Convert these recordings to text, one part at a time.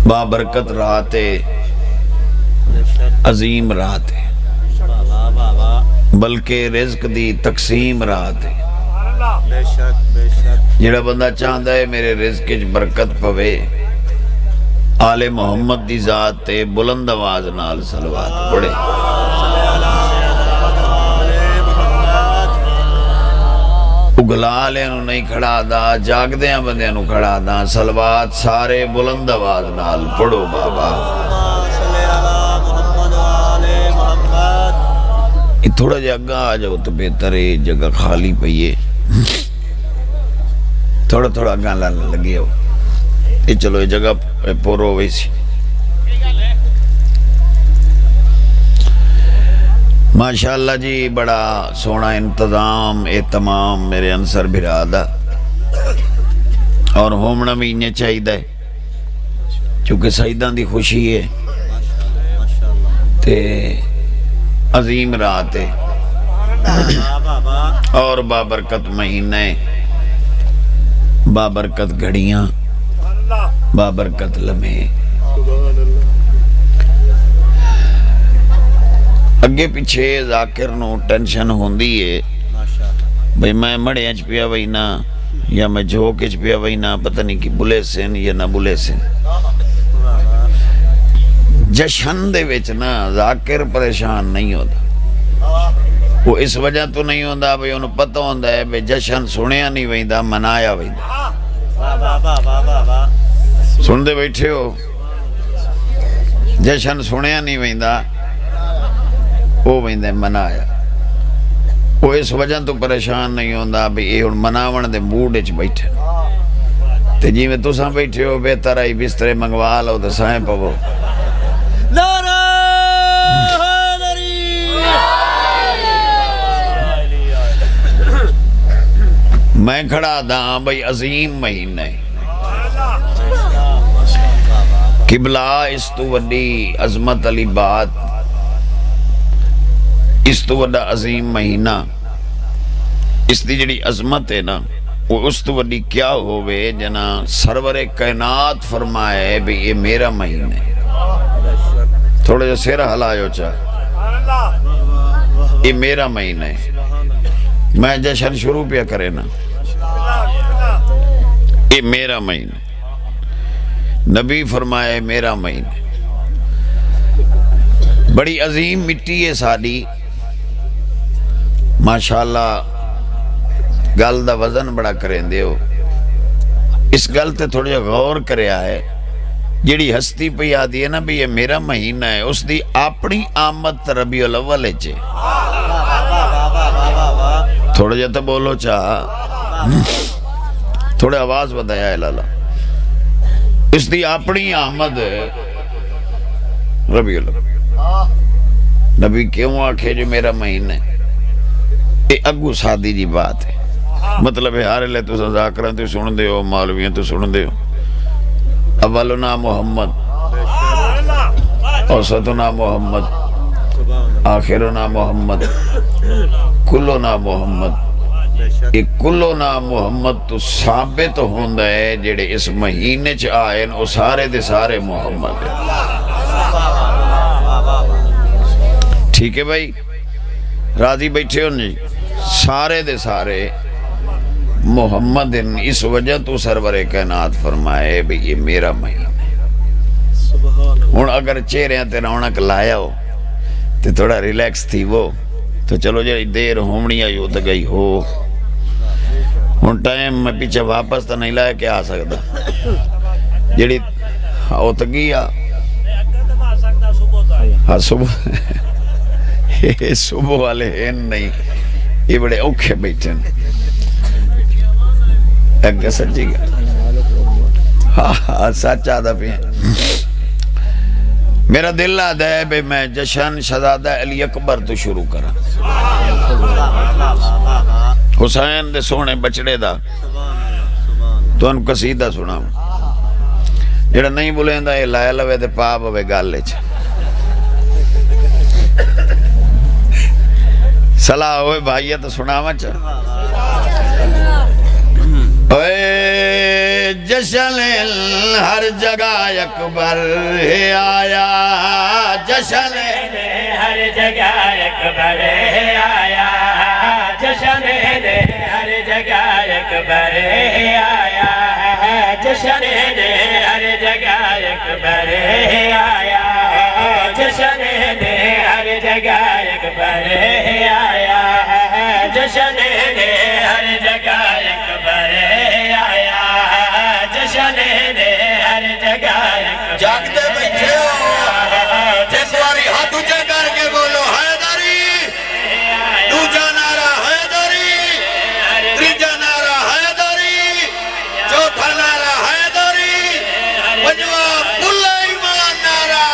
بابرکت رات عظیم رات ہے، بلکہ رزق دی تقسیم رات ہے۔ جڑا بندہ چاہتا ہے میرے رزق کی برکت پوے، آل محمد دی ذات تے بلند آواز نال صلوات پڑھے۔ اگلا لے انہوں نہیں کھڑا دا، جاگ دیاں بندے انہوں کھڑا دا، صلوات سارے بلند آواز نال پڑھو بابا۔ یہ تھوڑا جگہ آ جاؤ تو بہتر ہے، جگہ خالی پئیے، تھوڑا تھوڑا گانا لگے ہو، یہ چلو یہ جگہ پورو ویسی۔ ماشاءاللہ جی بڑا سونا انتظام اہتمام میرے انصر بھرادا، اور ہومنا بھی انہیں چاہی دے چونکہ سعیدان دی خوشی ہے تے عظیم رات ہے اور بابرکت مہینے، بابرکت گھڑیاں، بابرکت لمحے۔ اگے پیچھے ذاکر نو ٹینشن ہوندی ہے بھئی میں مڑے اچ پیا وینا یا میں جھوک اچ پیا وینا، پتہ نہیں کہ بلے سن یا نہ بلے سن۔ جشن دے وچ نا ذاکر پریشان نہیں ہوتا، وہ اس وجہ تو نہیں ہوتا بھئی انہوں پتہ ہوندہ ہے بھئی جشن سنیا نہیں ویندہ منایا ویندہ۔ سن دے بیٹھے ہو، جشن سنیا نہیں ویندہ وہ ویندے منایا، وہ اس وجہ تو پریشان نہیں ہوندہ بھئی یہ مناون دے موڈ اچ بیٹھے تے جی میں تساں بیٹھے ہو بہتر آئی بسترے منگوا لو تے سائیں پو۔ نعرہ حیدری، میں کھڑا دا بھئی عظیم مہینے، قبلہ اس تو وڈی عظمت علی بات، اس تو وڈا عظیم مہینہ، اس دی جڑی عظمت ہے نا وہ اس تو وڈی کیا ہوئے جنا سرور کائنات فرمائے بھی یہ میرا مہینہ ہے۔ تھوڑا جو سیرہ ہلائیو چاہ، یہ میرا مہینہ ہے، میں جشن شروع پیا کرے نا، یہ میرا مہینہ ہے، نبی فرمائے میرا مہینہ ہے۔ بڑی عظیم مٹی ہے ساری، ماشاءاللہ گل دا وزن بڑا کریں دے ہو، اس گل تے تھوڑی غور کریا ہے، جیڑی ہستی پہ یادی ہے نا بھی یہ میرا مہینہ ہے، اس دی اپنی آمد ربیع الاول ہے چھے، تھوڑا جاتا بولو چاہ، تھوڑے آواز بتایا ہے لالا، اس دی اپنی آمد ربیع الاول۔ نبی کیوں آکھے جو میرا مہینہ ہے؟ یہ اگو سادی جی بات ہے، مطلب ہے ہارے لے تو ذاکران تو سن دے ہو، معلومیاں تو سن دے ہو۔ اولنا محمد، اوسطنا محمد، آخرنا محمد، کلنا محمد۔ یہ کلنا محمد تو ثابت ہوندہ ہے جڑے اس مہینے چ آئین او سارے دے سارے محمد ہیں۔ ٹھیک ہے بھائی، راضی بیٹھے ہو نہیں؟ سارے دے سارے محمد ان، اس وجہ تو سرور کائنات فرمائے بھی یہ میرا مہینہ ہے۔ ہون اگر چہرے تے رونق لایا ہو تو تھوڑا ریلیکس تھی وہ تو چلو جی دیر ہومنی آئی ہو تو گئی ہو، ہون ٹائم میں پیچھے واپس تو نہیں لائے کہ آ سکتا جیڑی ہو تو گیا ہاں صبح صبح والے ہیں نہیں، یہ بڑے اوکھے بیٹھے ہیں اگہ سچی گا، ہاں سچ آدھا پہ ہیں۔ میرا دل آدھا ہے بے میں جشن شہزادہ علی اکبر تو شروع کرا، حسین دے سونے بچڑے دا تو ان قصیدہ سنا، جڑا نہیں بولیں دا یہ لائے لوے دے پاپ ہوئے گالے چھا، صلاح ہوئے بھائیہ تو سنا مچا۔ جشن ہر جگہ اکبر ہے آیا جشن ہر جگہ اکبر ہے آیا جشن ہر جگہ اکبر ہے آیا جشن ہر جگہ اکبر ہے آیا جشن ہر جگہ اکبر ہے آیا جشن ہر جگہ اکبر ہے آیا جشن ہر جگہ جاگتے بیٹھے ہو جسواری ہاتھ اچھے کر کے بولو حیدری دوجا نعرہ حیدری تریجا نعرہ حیدری چوتھا نعرہ حیدری پنجواں پلہ ایمان نعرہ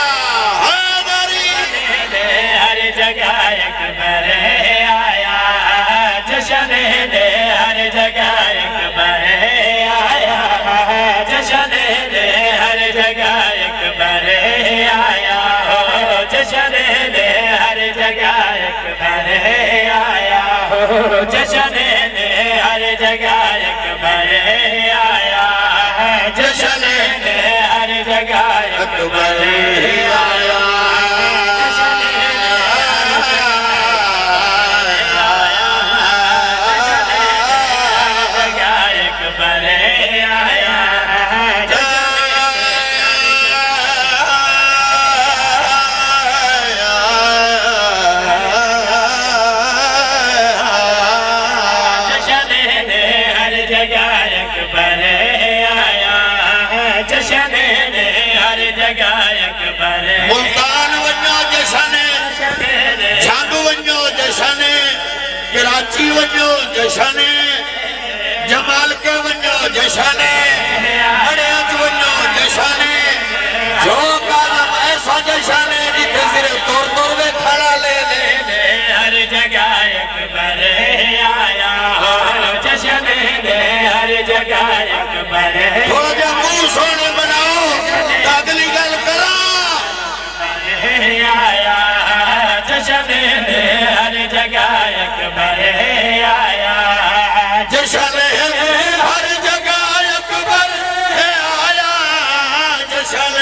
حیدری ہر جگہ اکبر ہے آیا جشن ہر جگہ اکبر ہے آیا جشن ہر جگہ اکبر ہے آیا جشن ہر جگہ اکبر ہے آیا جشن ہر جگہ اکبر ہے آیا جشن ہر جگہ اکبر ہے آیا ملتان ونجو جشن جھانگ ونجو جشن کراچی ونجو جشن جمال کے ونجو جشن اڑیج ونجو جشن جو کالم ایسا جشن جتے صرف طور میں کھڑا لے لے ہر جگہ اکبر ہے آیا جشن ہر جگہ اکبر ہے تھوڑا جا منہ سونے بناؤ تاگلی گل کرا آیا جشن ہر جگہ اکبر ہے آیا جشن ہر جگہ اکبر ہے آیا جشن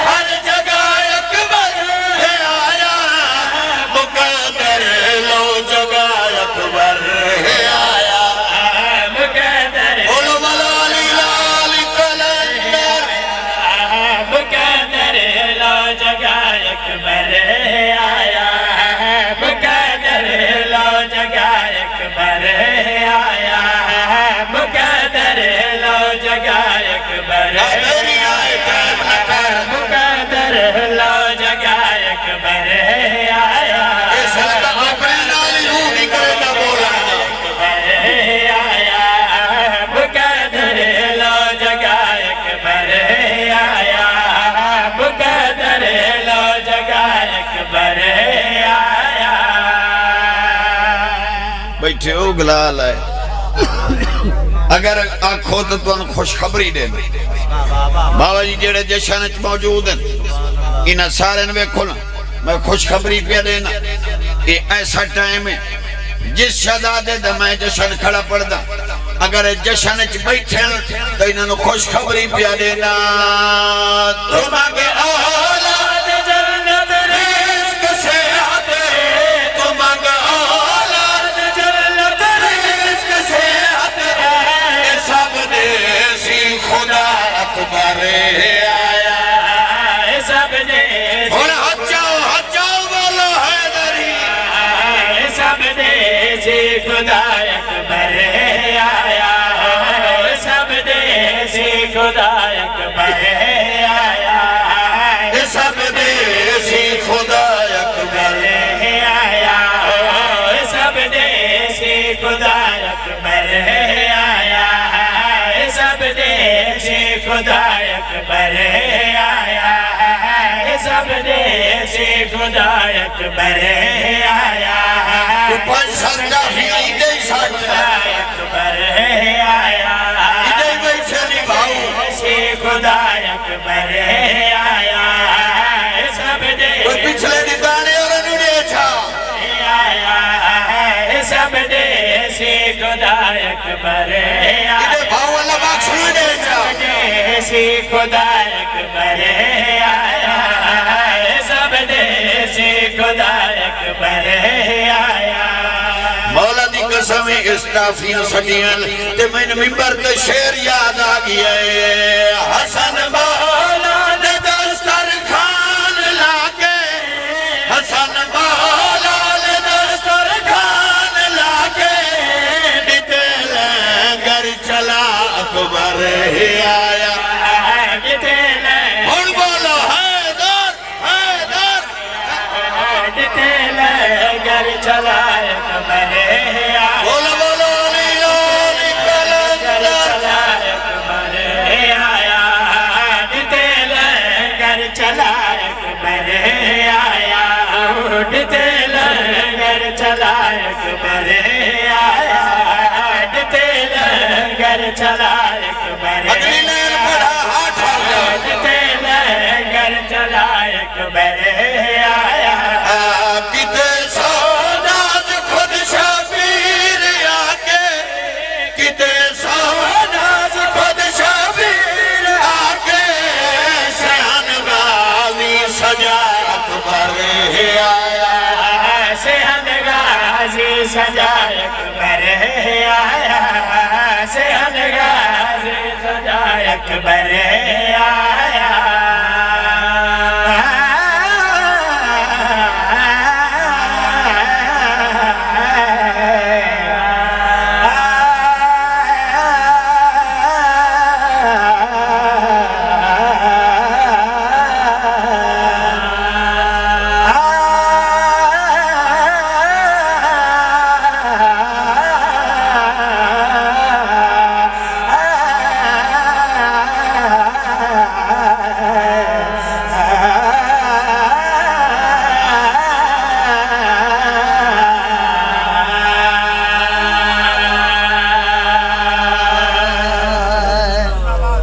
ہر جگہ اکبر ہے آیا مقدر لو جگہ اکبر ہے آیا مقدر بولو ملالی لالی کلندر مقدر لو جگہ اکبر ہے آیا مقدر لو جگہ اکبر ہے آیا مقدر لو جگہ اکبر ہے آیا مقدر لو جگہ اکبر ہے آیا سلطہ اپنے نالی روح نکلے نہ بولا اکبر ہے آیا مقدر لو جگہ اکبر ہے آیا مقدر لو جگہ اکبر ہے آیا بیٹھے ہو گلال ہے اگر آنکھو تو تُوان خوشخبری دے بابا جی جیڑے جشن موجود ہیں انہاں سارے نوے کھولا میں خوشخبری پہ دینا یہ ایسا ٹائم ہے جس شہزادے دا میں جشن کھڑا پڑ دا اگر جشن بیٹھے تو انہاں خوشخبری پہ دینا تم آگے اولاد جنت رزق سے آتے تم آگے اولاد جنت رزق سے آتے یہ سب دیسی خدا اکبر آیا سب نے اور ہاتھ جاؤ بولو حیدری سب دیسی خدا اکبر ہے آیا سب دیسی خدا اکبر ہے آیا سب دیسی خدا اکبر ہے آیا سب دیسی خدا اکبر ہے آیا سب دیسی خدا اکبر ہے آیا سب دیسی خدا اکبر ہے آیا پانچ سجدہ ہی ایدے سجدہ اکبر ہے آیا ایدے بیٹھے نہیں بھاؤ دیسی خدا اکبر ہے آیا سب کوئی پچھلے نکانے اور انہوں نے چھا آیا سب دیسی خدا اکبر آیا ادھے بھاؤ اللہ باق سنو دے جا دیسی خدا اکبر آیا سب دیسی خدا اکبر آیا مولا دی قسم اسٹافیاں سٹیاں تے میں نے ممبر تے شیر یاد آگیا ہے حسن مولا نے دستر خان لاکے حسن مولا نے دستر خان لاکے ڈیتے لنگر چلا اکبر ہی آیا ڈیتے ہن بولو حیدر حیدر ڈیتے لنگر چلا اکبر آیا بولو بولو علی علی کلندر چلا اکبر آیا ڈیتے لنگر چلا اکبر آیا ڈیتے لنگر چلا اکبر آیا ڈیتے لنگر چلا اکبر اگلی لین پڑھا ہاتھ آ جاؤ ڈیتے لنگر چلا اکبر آیا کتے سوناز خود شبیر آکے کتے سوناز خود شبیر آکے سہن غازی سجا اکبر ہی آیا سہن غازی سجا اکبر آیا سہن غازی سجا اکبر آیا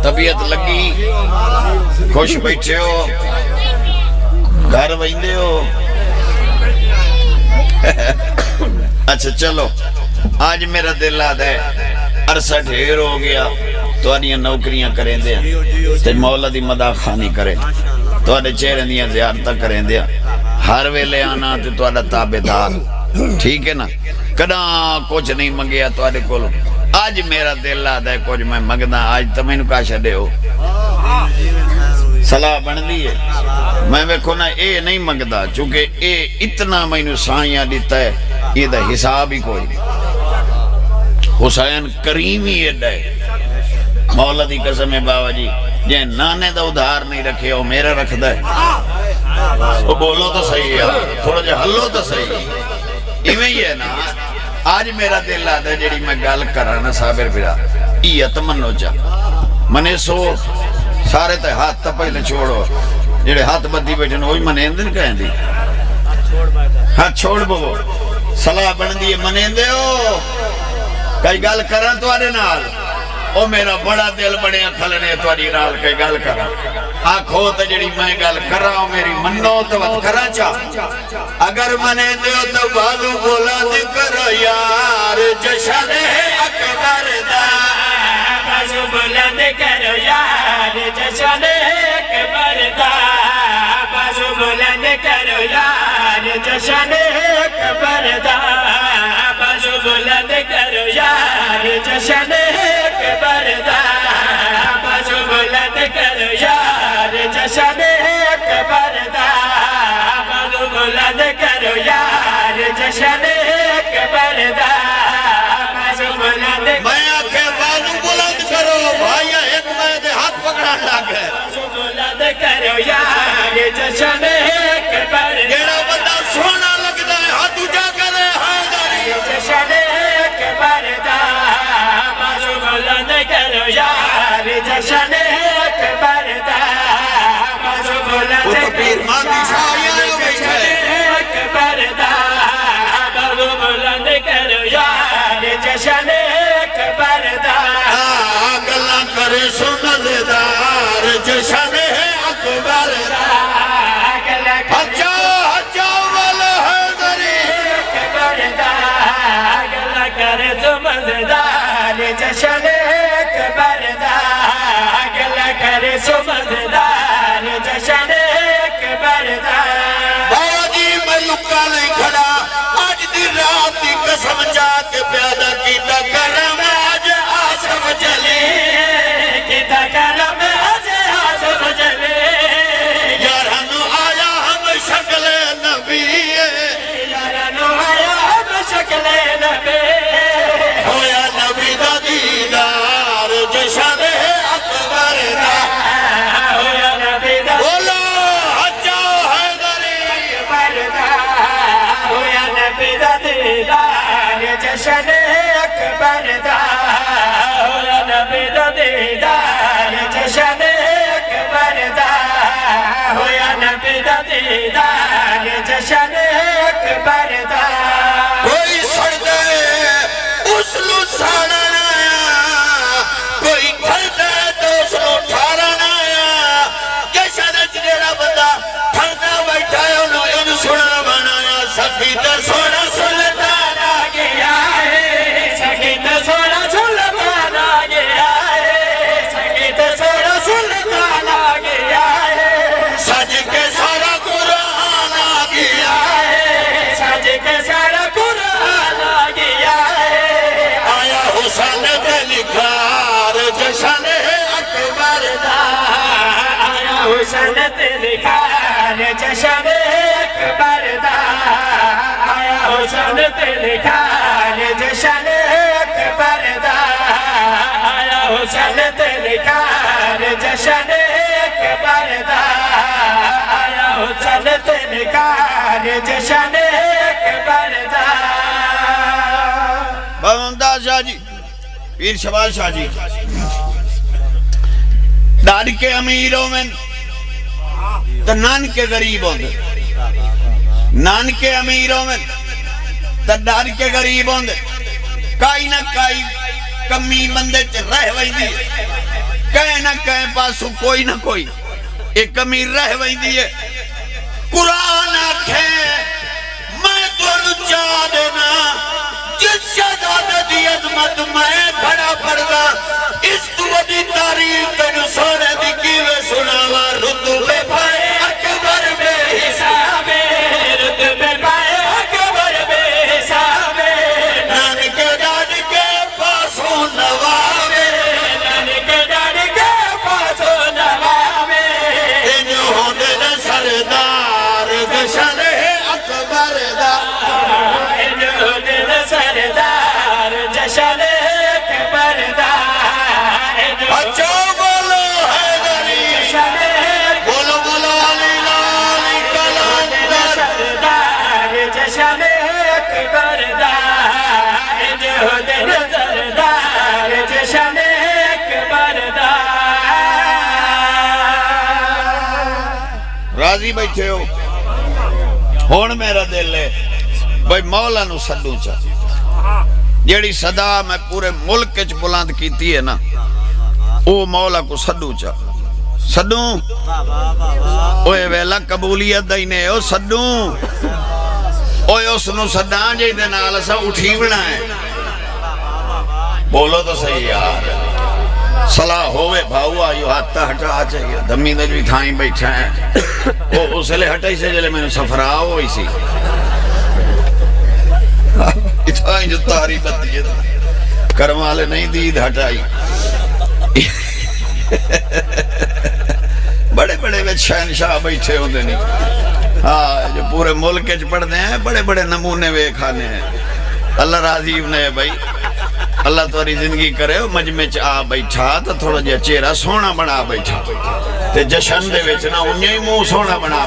طبیعت لگی خوش بیٹھے ہو گھر ویندے ہو اچھا چلو آج میرا دل آدھا ہے عرصہ ڈھیر ہو گیا تو انہیں نوکریاں کریں دیا تے مولا دی مداح خانی کریں تو انہیں چہرے دیا زیارتہ کریں دیا ہر ویلے آنا تے تو انہیں تابدار ٹھیک ہے نا کنا کچھ نہیں منگیا تو انہیں کولو آج میرا دل آدھا ہے کچھ میں مگدہ آج تو میں نکا شدے ہو صلاح بن دیئے میں ویکھو نا اے نہیں مگدہ چونکہ اے اتنا میں نو سائیاں دیتا ہے یہ دا حساب ہی کوئی حسین کریمی ایڈا ہے مولا دی قسم بابا جی جن نانے دا ادھار نہیں رکھے ہو میرا رکھ دے وہ بولو تو صحیح ہے تھوڑا جا ہلو تو صحیح ہے ایویں ہی ہے نا آج میرا دل آدھا ہے جیڑی میں گال کرانا صابر برا ایت منو چا منے سو سارے تے ہاتھ تا پہلے چھوڑو جیڑے ہاتھ بدی بیٹھے ہوئی منیندن کہیں دی ہاتھ چھوڑ بو صلاح بن دیئے منیندے ہو کئی گال کران تو آرے نال او میرا بڑا دل بڑے کھلنے تو آری نال کئی گال کران آنکھو تا جڑی میں گال کراؤں میری منو تو وقت کران چاہ اگر منیندے ہو تو بازو بولا دے کرو یار جشن اکبر دا بازو بولا دے کرو یار جشن اکبر دا بازو بولا دے کرو یار جشن اکبر دا بازو بولا دے کرو یار جشن اکبر دا بازو بولا دے کرو یار جشن اکبر دا بازو بولا دے کرو یار جشن اکبر دا بازو بولا دے میں آکھے بازو بلند کرو بھائیہ ایک میں دے ہاتھ پکڑا لگے بازو بولا دے کرو یار جشن اکبر جیڑا بندہ سونا لگتا ہے ہاتھ اجا کرے حیدری جشن اکبر دا بازو بولا دے کرو یار جشن اکبر دا بازو بولا وہ دے تو پیر ماں کی شاہی آئے ہو بیٹھے اکبر دا بازو بولا دے کرو یار جشن اکبر دا گلہ کرے سنزدار جشن اکبر گلہ حجا حج حسن تلکار جشن اکبر دا آیا حسن تلکار جشن اکبر دا آیا حسن تلکار جشن اکبر دا آیا حسن تلکار جشن اکبر دا بابا ممتاز شاہ جی پیر شباز شاہ جی داد کے امیروں میں تو نان کے غریبوں دے نان کے امیروں میں تو داد کے غریبوں دے کائی نہ کائی کمی بندے چھ رہ وئی دی کہیں نہ کہیں پاسو کوئی نہ کوئی ایک کمی رہ وئی دی قرآن آکھے میں تو نچا دینا جس شہداد دی عظمت میں کھڑا پڑھا اس تو دی تاریخ تنو سونے دی کیوے سناوا رتبے پائے اکبر بے حساب رتبے پائے اکبر بے حساب نان کے ڈاڈ کے پاسوں نوابے نان کے ڈاڈ کے پاسوں نوابے انہوں نے سردار گشن اکبر دا انہوں نے سردار جشن اکبر دا اچھا بولو حیدری بولو بولو علی لالی کلندر سردار جشن اکبر دا انہوں نے سردار جشن اکبر دا راضی بیٹھے ہو ہون میرا دل ہے بھئی مولا نو سڈوں چاہ جیڑی صدا میں پورے ملک چ بلند کیتی ہے نا او مولا کو سڈوں چاہ سڈوں اوے ویلا قبولیت دائنے او سڈوں اوے اس نو سڈاں جی دے نال اسا اٹھی بنا ہے بولو تو صحیح یار صلاح ہوئے بھاؤ آئیو ہاتھا ہٹا چاہیے دمی دجوی تھائیں بیٹھا ہے وہ اس لئے ہٹائی سے جلے میں نے سفراؤ ہوئی سی اتھائیں جو تاری بتی ہے کرمالے نہیں دید ہٹائی بڑے بڑے ویچ شہنشاہ بیٹھے ہوندے نہیں ہاں جو پورے ملک کے پڑھ دے ہیں بڑے بڑے نمونے وے کھانے ہیں اللہ راضیب نے بھائی اللہ تواری زندگی کرے مجمع چ آ بیٹھا تو تھوڑا جا چہرہ سونا بنا بیٹھا تے جشن دے وچ نا انہیں ہی منہ سونا بنا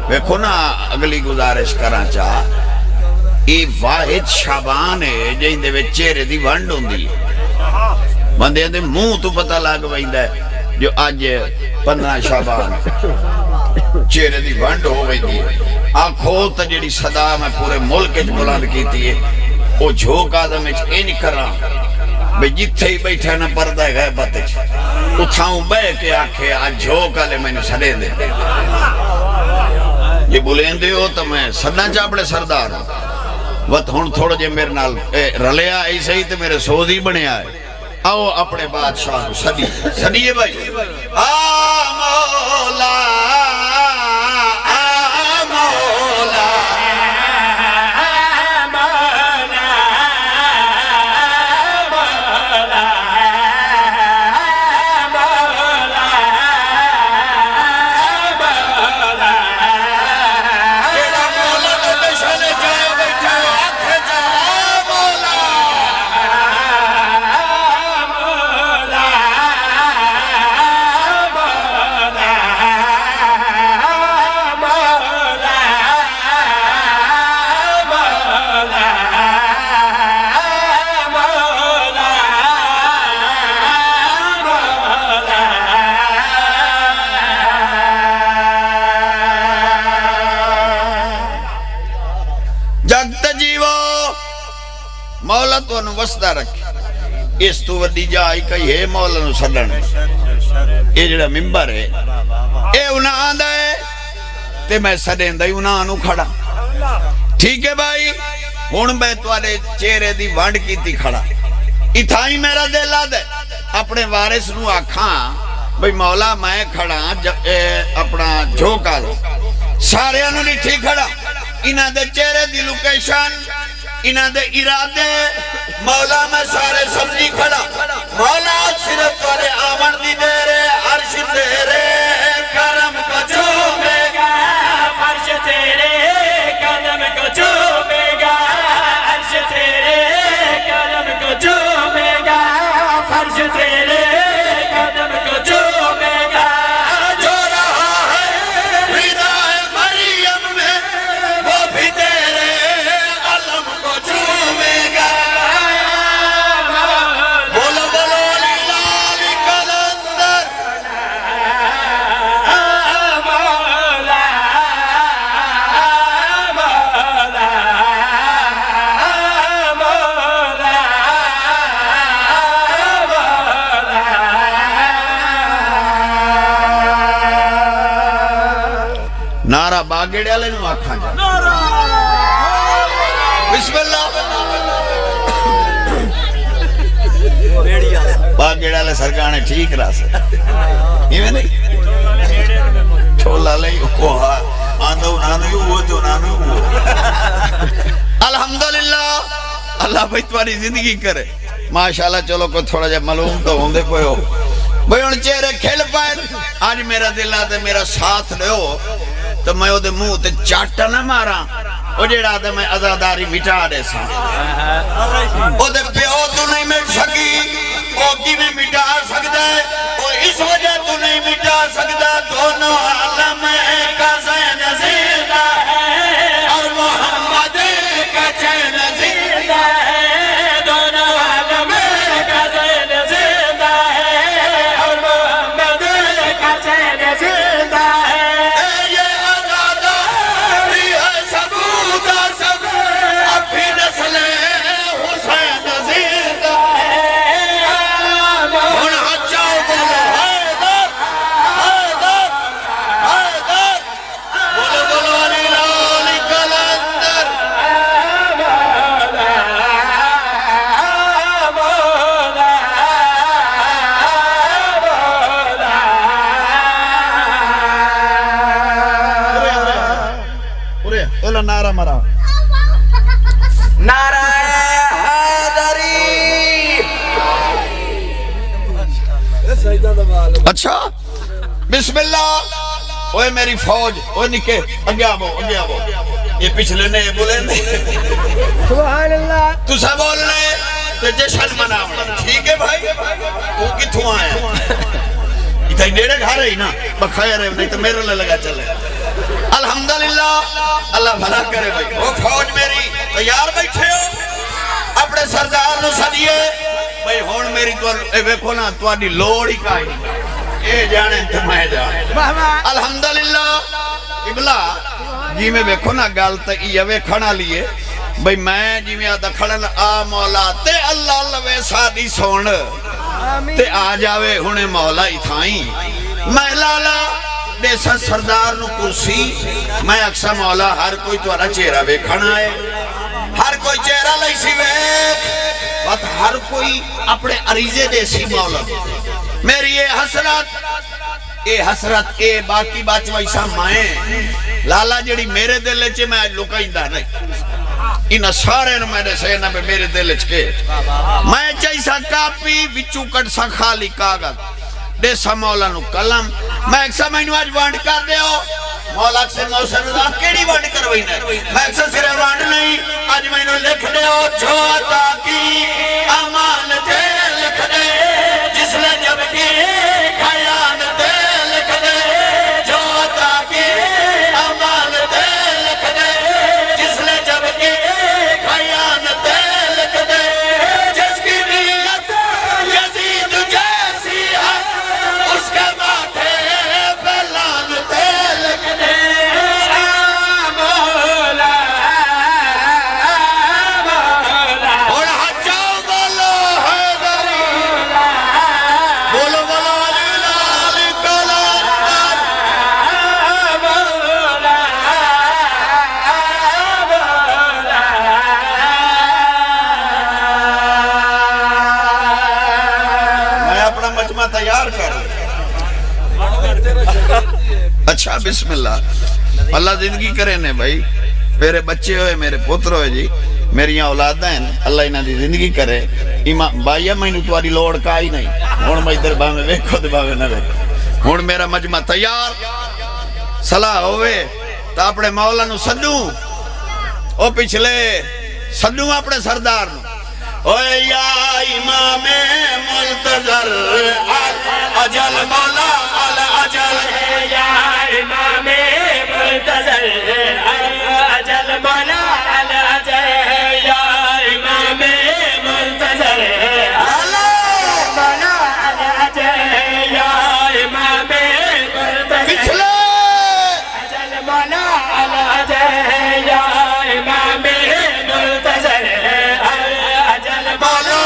ویکھو نا اگلی گزارش کراں چاہ یہ واحد شابان ہے جہاں دے وچ چہرے دی ونڈ ہوندی بندے دے منہ تو پتہ لگ ویندا ہے جو اج 15 شابان چہرے دی ونڈ ہو ویندی آنکھوں تے جڑی صدا میں پورے ملک وچ بلند کیتی ہے او جھوک آدم وچ انج کراں بھئی جتھے ہی بیٹھا نہ پردہ غیبت وچ اتھاؤں بہ کے آکھے آج جھوک آلے میں نے سڑے دے یہ بولیں دے ہو تو میں سڑنا چاہ بڑے سردار ہوں وقت ہون تھوڑا جے میرے نال رلیا ایسا ہی تے میرے سوزی بنے آئے آؤ اپنے بادشاہ نو سڑی سڑیے بھائی آ مولا مولا تو انہوں وسدہ رکھے اس تو وڈی جائی کئی ہے مولا نو سڑن یہ جڑا ممبر ہے اے انہاں آندہ ہے تے میں سڑیں دائی انہاں نو کھڑا ٹھیک ہے بھائی ہون میں توارے چہرے دی وانڈ کی تھی کھڑا اتھائی میرا دل آدھے اپنے وارث نو آکھاں بھئی مولا میں کھڑا اپنا جھوکا دے سارے انہوں نے ٹھیک کھڑا انہاں دے چہرے دی لوکیشن انہاں دے ارادے مولا میں سارے سمجھی کھڑا مولا صرف توارے آمن دی دے رے عرش دے رے نعرہ باگڑے والے نو آکھاں جا بسم اللہ باگڑے والے سرکانے ٹھیک رہا سے یہ میں نہیں چھولا لئی کوہا آندھو نانو وہ جو نانو الحمدللہ اللہ بھائی تمہاری زندگی کرے ماشاءاللہ چلو کوئی تھوڑا جا معلوم تو ہوندے کوئی ہو بھئی ان چہرے کھل پائے آج میرا دل آتے میرا ساتھ لے ہو تو میں دے منہ تے چاٹا نہ مارا او جیڑا دے میں عزاداری مٹا دے سا او دے پیو تو نہیں مٹ سکی او کی میں مٹا سکتا ہے او اس وجہ تو نہیں مٹا سکتا دونوں عالم کا زین زندہ ہے اور محمد کا چین زندہ ہے دونوں عالم کا زین زندہ ہے اور محمد کا چین زندہ ہے نعرہ مرا نعرہ حیدری اچھا بسم اللہ اوہ میری فوج اوہ نکے اگے آبو یہ پچھلے نے بولے سبحان اللہ تو سب بولنے تو جشن مناؤں ٹھیک ہے بھائی تو کتھوں آیا اتھا ہی نیڑے گھا رہی نا بخیر ہے نہیں تو میرے لے لگا چلے الحمدللہ اللہ بھلا کرے بھائی وہ فوج میری تیار بیٹھے ہو اپنے سردار نو سدیے بھائی ہون میری ویکھو نا تواڈی لوڑ ہی کائی اے جانے تے میں جانے الحمدللہ قبلہ جی میں ویکھو نا گل تے یہ ویکھنا لیے بھائی میں جی میں آدھا کھڑن آ مولا تے اللہ لوے سادی سون تے آ جاوے ہونے مولا ہی تھائیں میں لالا دیسا سردار نو کرسی میں اکسا مولا ہر کوئی توارا چہرہ بے کھڑا ہے ہر کوئی چہرہ لئی سی بے بات ہر کوئی اپنے عریضے دے سی مولا میری اے حسرت اے باقی باچ ویسا مائیں لالا جڑی میرے دلے چے میں لکائندہ نہیں انہا سارے نو میں نے سینا پہ میرے دلے چکے میں چاہیسا کاپی وچو کٹ سا خالی کاغذ دیسا مولا نو کلم میں ایک سا میں نو آج وانڈ کر دے ہو مولا سے موسر رضا کیڑی وانڈ کر وہی نہیں میں ایک سا سرے وانڈ نہیں آج میں نو لکھ دے ہو چھوٹا کی امان دے لکھ دے جس نے جب کی خیان دے لکھ دے چھوٹا کی امان دے لکھ دے جس نے جب کی خیان دے لکھ دے جس کی نیت یزید جیسی ہے اس کے ماتھے پہ لعنتیں لکھ دے مولا مولا اور حجاؤ بولو حیدری بولو بولو علی لالی کلا مولا میں اپنا مجمع تیار کر اچھا بسم اللہ اللہ زندگی کرے نے بھائی میرے بچے ہوئے میرے پتر ہوئے جی میری اولاد ہیں اللہ انہاں دی زندگی کرے بھائیہ میں نے تواری لوڑ کا ہی نہیں ہون میں ادھر باہمیں ویکھو دے باہمیں نہ ویکھو ہون میرا مجمع تیار صلاح ہوئے تا اپنے مولا نو سدوں او پچھلے سدوں اپنے سردار نو اوے یا امام ملتظر اجل مولا اجل یا امام ملتظر اجل مولا اجل یا امام ملتظر مولا اجل یا امام ملتظر پچھلے اجل مولا اجل یا امام ملتظر اجل مولا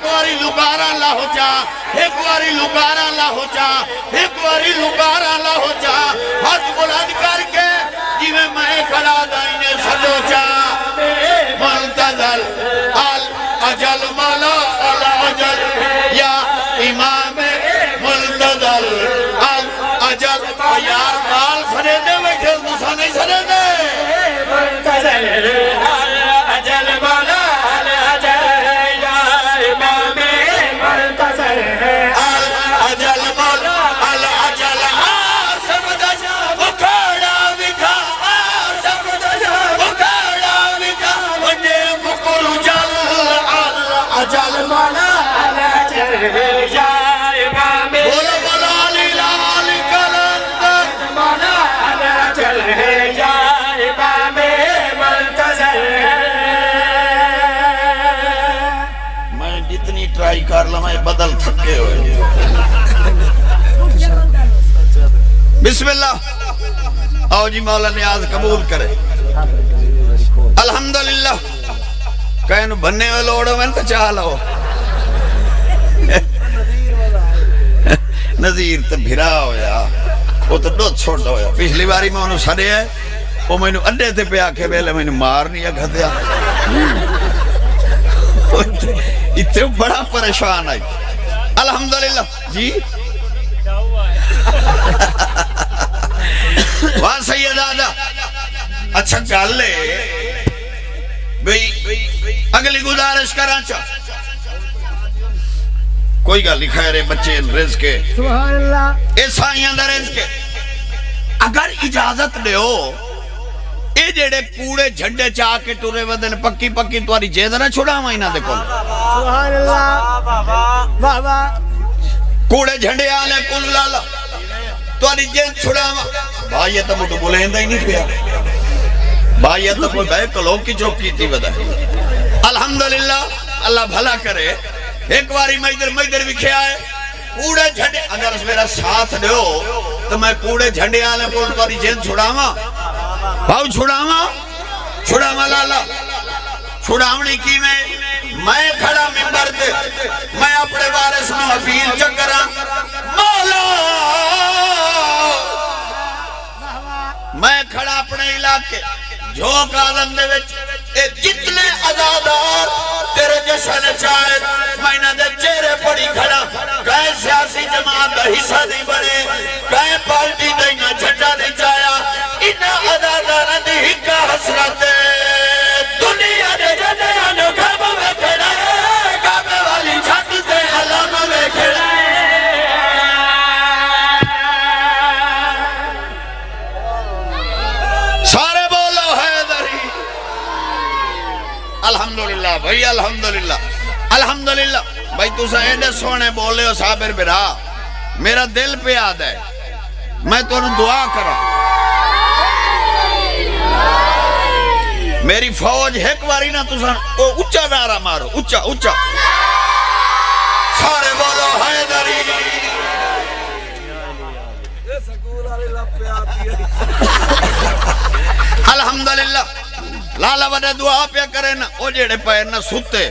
ایک واری لکارا لاہو چا ایک واری لکارا لاہو چا ایک واری لکارا لاہو چا ہاتھ بلند کر کے جیویں میں کھڑا دائنے سدو چا منتظر الاجل مولا الاجل یا امام منتظر الاجل یار مال سرے دے بیٹھے دوسرا نہیں سرے دے منتظر الاجل مولا الاجل یا امام منتظر الاجل مولا الاجل آسم دجا بکھڑا بکھا آسم دجا بکھڑا بکھا وجہ مکل جل الاجل مولا الاجل یا امام بولو بولا لیلال کلندر مولا الاجل یا امام منتظر میں جتنی ٹرائی کر لوں میں بدل تھکے ہوئے بسم اللہ آؤ جی مولا نیاز قبول کرے الحمدللہ کہنو بننے میں لوڑو میں تو چاہ لو نظیر تو بھرا ہویا وہ تو دو چھوڑا ہویا پچھلی باری میں انہوں سڑے ہے وہ میں انہوں انڈے تھے پہ آکے بیلے میں انہوں مارنی ہے گھتیا اتنے بڑا پریشان آئی الحمدللہ جی وہاں سید آدھا اچھا کال لے اگلی گزارش کرا چاہ کوئی گا لکھا ہے بچے رزق کے سبحان اللہ عیسائیاں دا رزق کے اگر اجازت دے ہو اے جڑے کوڑے جھنڈے چاہ کے ٹورے ودن پکی پکی تواری جیدہ نہ چھوڑا ہوا انہاں دے کول سبحان اللہ بابا کوڑے جھنڈے آلے کل لالا تواری جیدہ چھوڑا ہوا بھائی یہ تو مجھے بولیں ہی نہیں پیا بھائی یہ تو کوئی بھائی کلو کی چوکی تھی بدا الحمدللہ اللہ بھلا کرے ایک باری میدر بھی کھیا ہے کوڑے جھنڈے اگر اس میرا ساتھ دے ہو تو میں کوڑے جھنڈے آلے کول تواری جیدہ چھوڑا ہوا بھاؤ چھوڑاما لالا چھوڑاونی کی میں کھڑا ممبر دے میں اپنے وارث میں اپیل چکرا مولا میں کھڑا اپنے علاقے جھوک آدم دے وچ اے جتنے عزادار تیرے جشن چاہے میں نہ دے چہرے پڑی کھڑا کہیں سیاسی جماعت دا حصہ نہیں بڑے کہیں پارٹی دینا جھٹا نہیں چاہیا انہا عزادار دی ہکا حسرت دنیا دے جنیانو کھابا میں کھڑا ہے کعبے والی چھت دے علام میں کھڑا ہے سارے بولو حیدری الحمدللہ بھائی الحمدللہ الحمدللہ بھائی تو سہیدے سونے بولے ہو صابر برا میرا دل پہ یاد ہے میں تو انہوں دعا کرا میری فوج ایک باری نہ تو سن اچھا نعرہ مارو اچھا اچھا سارے بولو حیدری الحمدللہ لالا وڈے دعا پیا کرے نا او جیڑے پہ نہ ستے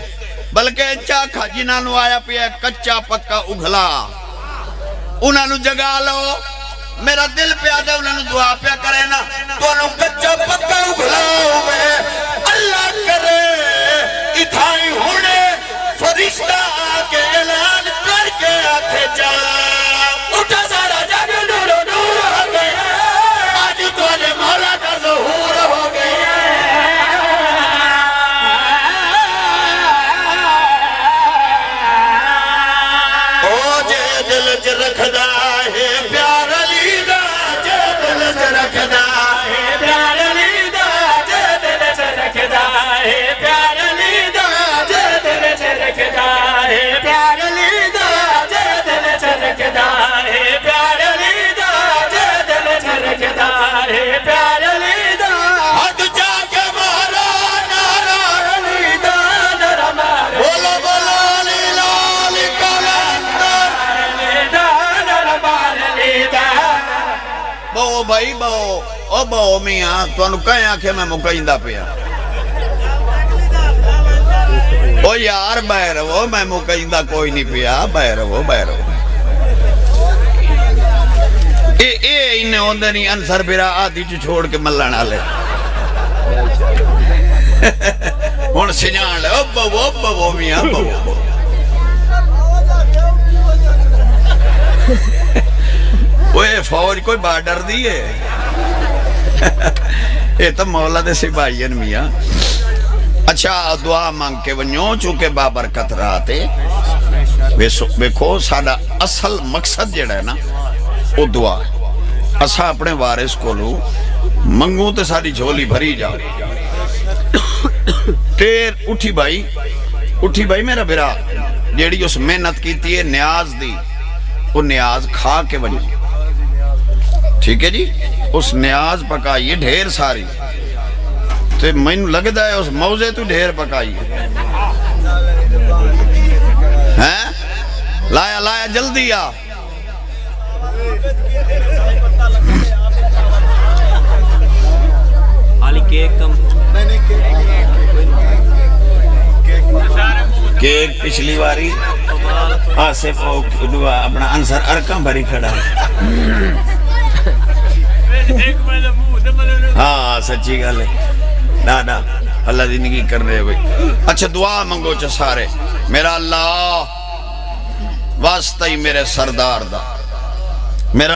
بلکہ چاکھا جنہاں نو آیا پیا کچا پکا اگھلا انہاں نو جگا لو میرا دل پیا دے انہاں نو دعا پیا کرے نا تو انہوں کچا پکا اگھلا ہوئے اللہ کرے اتھائی ہونے فرشتہ آکے اعلان کر کے آتے جا اٹھا سارا جگ نور نور ہو گیا آج تو نے مولا کا ظہور ہو گیا او جے دل چ رکھدا ہے پیار علی دا جے دل چ رکھدا ہے پیار علی دا جے دل چ رکھدا ہے پیار علی دا جے دل چ رکھدا ہے پیار علی دا جے دل چ رکھدا ہے پیار علی دا جے دل چ رکھدا ہے پیار علی دا حد جا کے مارا نارا علی دا نارا مارا بولو بولو علی لال کلندر علی دا نارا مارا علی دا بہو بھائی بہو او بہو میاں تو انہوں کہیں آنکھیں میں مکہندہ پیا او یار بہر وہ میں مکہندہ کوئی نہیں پیا بہر وہ انہیں ہوندے نہیں انصر برا آدھی جو چھوڑ کے ملنا لے ہون سجان لے ابا میاں ابا وہ فوج کوئی بارڈر دیئے یہ تو مولا دے سپاہین میاں اچھا دعا مانگ کے ونیوں چونکہ بابرکت رہاتے ویکھو ساڑا اصل مقصد جڑا ہے نا وہ دعا ہے اسا اپنے وارث کو لوں منگوں تے ساری جھولی بھری جاؤ تیر اٹھی بھائی میرا برا جیڑی اس محنت کی تیئے نیاز دی وہ نیاز کھا کے بنی ٹھیک ہے جی اس نیاز پکائیے ڈھیر ساری تو میں لگتا ہے اس موزے تو ڈھیر پکائیے لایا جلدی آ کیک پچھلی واری آصف اپنا انصر ارکم بھری کھڑا ہے ہاں سچی گل ہے ڈاڈا اللہ زندگی کر رہے بھئی اچھا دعا منگو چا سارے میرا اللہ واسطہ ہی میرے سردار دا